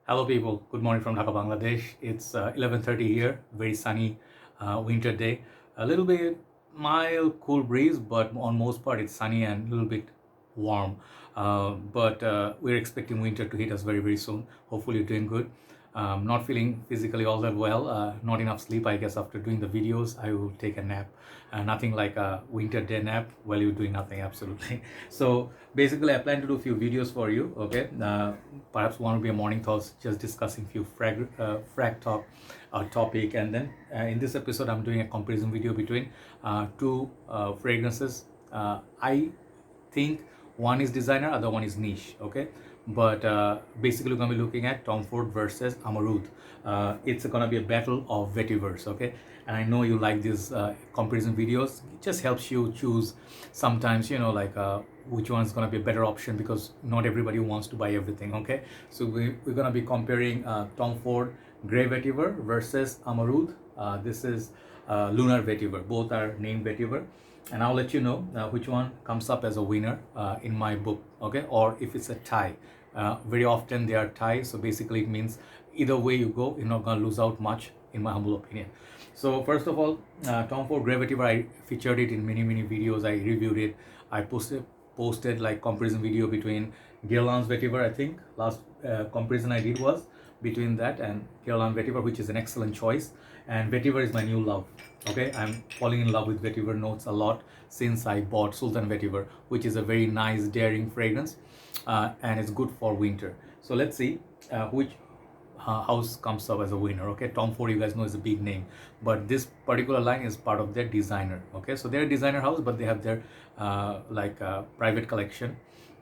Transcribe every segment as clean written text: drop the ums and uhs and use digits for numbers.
Hello people, good morning from Dhaka, Bangladesh. It's 11:30 here, very sunny winter day. A little bit mild, cool breeze, but on most part it's sunny and a little bit warm. But we're expecting winter to hit us very, very soon. Hopefully you're doing good. Not feeling physically all that well, not enough sleep. I guess after doing the videos, I will take a nap. Nothing like a winter day nap while you're doing nothing, absolutely. So basically, I plan to do a few videos for you, okay? Perhaps one will be a morning thoughts, just discussing few frag talk topic. And then in this episode, I'm doing a comparison video between two fragrances. I think one is designer, other one is niche, okay? But basically we're going to be looking at Tom Ford versus Amouroud. It's going to be a battle of vetivers, okay? And I know you like these comparison videos. It just helps you choose sometimes, like which one is going to be a better option, because not everybody wants to buy everything, okay? So we're going to be comparing Tom Ford Grey Vetiver versus Amouroud. This is Lunar Vetiver. Both are named Vetiver, and I'll let you know which one comes up as a winner in my book, okay? Or if it's a tie. Very often they are ties, so basically it means either way you go, you're not going to lose out much, in my humble opinion. So first of all, Tom Ford Grey Vetiver, I featured it in many videos. I reviewed it. I posted like comparison video between Guerlain's Vetiver. I think last comparison I did was between that and Guerlain Vetiver, which is an excellent choice. And Vetiver is my new love, okay? I'm falling in love with Vetiver notes a lot since I bought Sultan Vetiver, which is a very nice, daring fragrance, and it's good for winter. So let's see which house comes up as a winner, okay? Tom Ford, you guys know, is a big name, but this particular line is part of their designer, okay? So they're a designer house, but they have their private collection.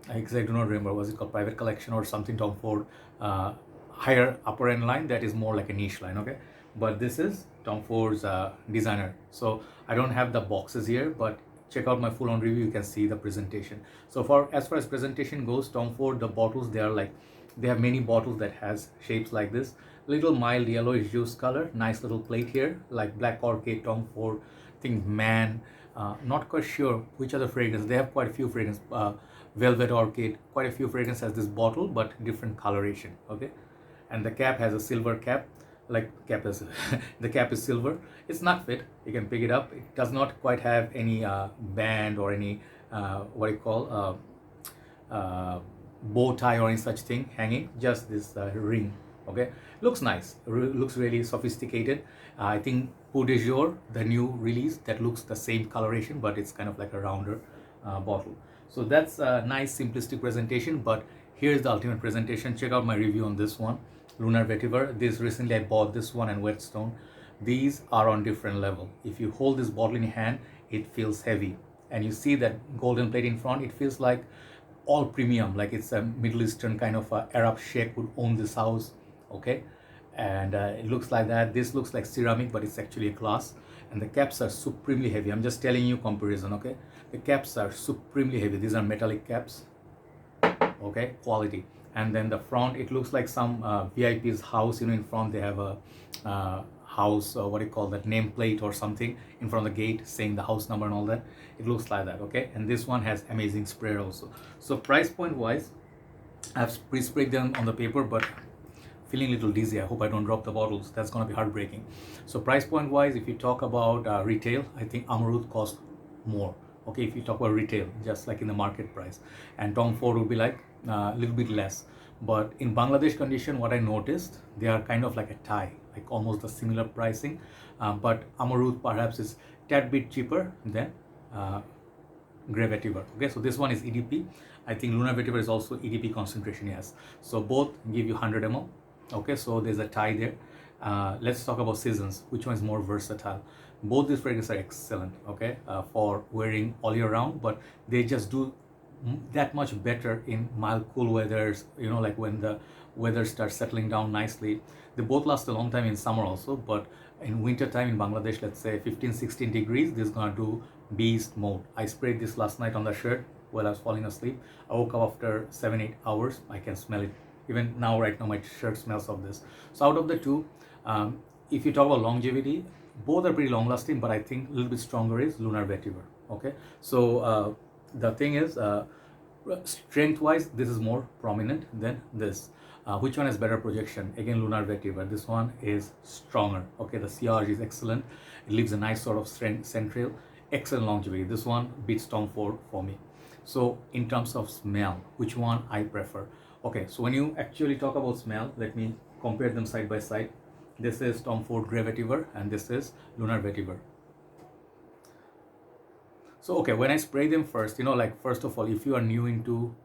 I do not remember, was it called private collection or something? Tom Ford higher upper end line, that is more like a niche line, okay? But this is Tom Ford's designer. So I don't have the boxes here, but check out my full on review, you can see the presentation. So as far as presentation goes, Tom Ford, the bottles, they have many bottles that has shapes like this, little mild yellowish juice color, nice little plate here, like Black Orchid, Tom Ford, I think Man, not quite sure which other fragrance. They have quite a few fragrance, Velvet Orchid, quite a few fragrance has this bottle, but different coloration, okay? And the cap has a silver cap, like cap is the cap is silver. It's not fit, you can pick it up. It does not quite have any band or any what you call bow tie or any such thing hanging, just this ring, okay? Looks nice, looks really sophisticated. I think Peau de Jour, the new release, that looks the same coloration, but it's kind of like a rounder bottle. So that's a nice simplistic presentation, but here's the ultimate presentation. Check out my review on this one, Lunar Vetiver. This recently I bought this one and Whetstone. These are on different level. If you hold this bottle in your hand, it feels heavy, and you see that golden plate in front, it feels like all premium, like it's a Middle Eastern kind of Arab sheikh would own this house, okay? And it looks like that. This looks like ceramic, but it's actually a glass. And the caps are supremely heavy. I'm just telling you comparison, okay? The caps are supremely heavy. These are metallic caps, okay? Quality. And then the front, it looks like some VIP's house, in front they have a house, what do you call that, nameplate or something in front of the gate saying the house number and all that. It looks like that, okay? And this one has amazing sprayer also. So price point wise, I've pre-sprayed them on the paper, but feeling a little dizzy. I hope I don't drop the bottles. That's going to be heartbreaking. So price point wise, if you talk about retail, I think Amouroud costs more, okay? If you talk about retail, just like in the market price, and Tom Ford would be like a little bit less. But in Bangladesh condition, what I noticed, they are kind of like a tie, like almost a similar pricing, but Amouroud perhaps is tad bit cheaper than Grey Vetiver, okay? So this one is EDP. I think Lunar Vetiver is also EDP concentration, yes. So both give you 100 ml, okay? So there's a tie there. Let's talk about seasons. Which one is more versatile? Both these fragrances are excellent, okay, for wearing all year round, but they just do that much better in mild cool weathers, like when the weather starts settling down nicely. They both last a long time in summer also, but in winter time in Bangladesh, let's say 15-16 degrees, this is gonna do beast mode. I sprayed this last night on the shirt while I was falling asleep. I woke up after 7-8 hours. I can smell it even now. Right now my shirt smells of this. So out of the two, if you talk about longevity, both are pretty long lasting, but I think a little bit stronger is Lunar Vetiver, okay? So the thing is, strength wise, this is more prominent than this. Which one has better projection? Again, Lunar Vetiver. This one is stronger. Okay, the CR is excellent. It leaves a nice sort of central, excellent longevity. This one beats Tom Ford for me. So in terms of smell, which one I prefer? Okay, so when you actually talk about smell, let me compare them side by side. This is Tom Ford Grey Vetiver and this is Lunar Vetiver. So okay, when I spray them first, like first of all, if you are new into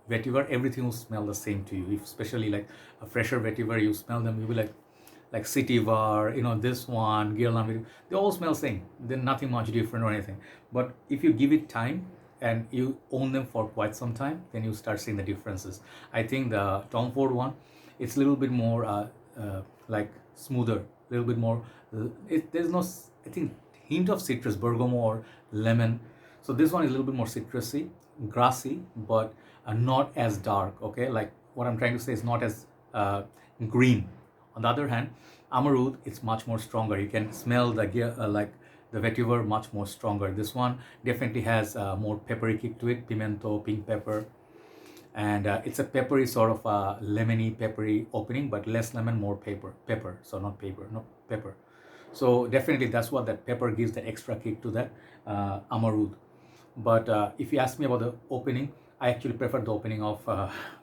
vetiver, everything will smell the same to you. If especially like a fresher vetiver, you smell them, you'll be like Citivar, this one, Guerlain, they all smell same. They're nothing much different or anything. But if you give it time and you own them for quite some time, then you start seeing the differences. I think the Tom Ford one, it's a little bit more like smoother, a little bit more. There's no, I think, hint of citrus, bergamot or lemon. So this one is a little bit more citrusy, grassy, but not as dark. Okay, like what I'm trying to say is not as green. On the other hand, Amouroud, it's much more stronger. You can smell the like the vetiver much more stronger. This one definitely has more peppery kick to it, pimento, pink pepper, and it's a peppery sort of lemony peppery opening, but less lemon, more pepper. So not pepper. So definitely that's what that pepper gives, the extra kick to that Amouroud. But if you ask me about the opening, I actually prefer the opening of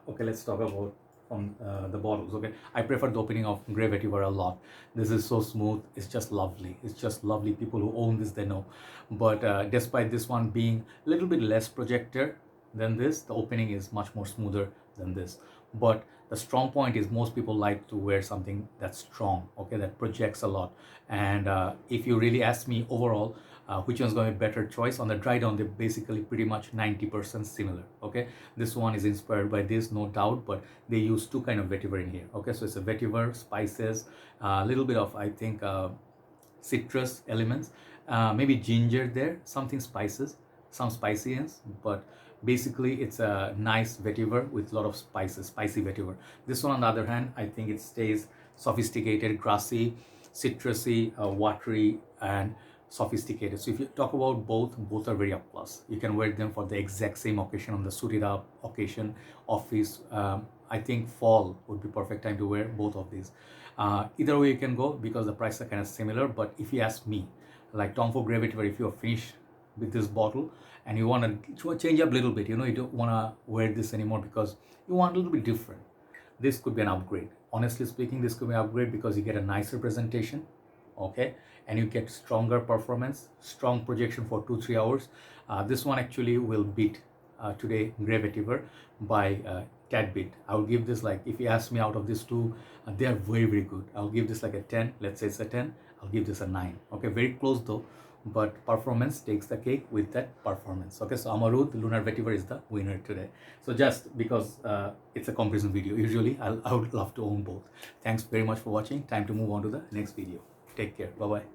okay, let's talk about from the bottles. Okay, I prefer the opening of Grey Vetiver a lot. This is so smooth, it's just lovely. It's just lovely. People who own this, they know. But despite this one being a little bit less projector than this, the opening is much more smoother than this. But the strong point is most people like to wear something that's strong, okay, that projects a lot. And if you really ask me overall, which one's going to be a better choice, on the dry down, they're basically pretty much 90% similar. Okay, this one is inspired by this, no doubt, but they use two kind of vetiver in here. Okay, so it's a vetiver, spices, a little bit of, I think, citrus elements, maybe ginger there, something spices, some spiciness, but basically it's a nice vetiver with a lot of spices, spicy vetiver. This one on the other hand, I think it stays sophisticated, grassy, citrusy, watery, and sophisticated. So if you talk about both are very up class. You can wear them for the exact same occasion, on the suited up occasion, office. I think fall would be perfect time to wear both of these. Either way you can go because the prices are kind of similar. But if you ask me, like Tom Ford Grey Vetiver, if you're finished with this bottle and you want to change up a little bit, you don't want to wear this anymore because you want a little bit different, this could be an upgrade. Honestly speaking, this could be an upgrade because you get a nicer presentation, okay, and you get stronger performance, strong projection for 2-3 hours. This one actually will beat today Grey Vetiver by tad bit. I will give this, like, if you ask me out of these two, they are very good. I'll give this like a 10. Let's say it's a 10. I'll give this a 9. Okay, very close though, but performance takes the cake with that performance. Okay, so Amouroud Lunar Vetiver is the winner today. So just because it's a comparison video, usually I would love to own both. Thanks very much for watching. Time to move on to the next video. Take care. Bye bye.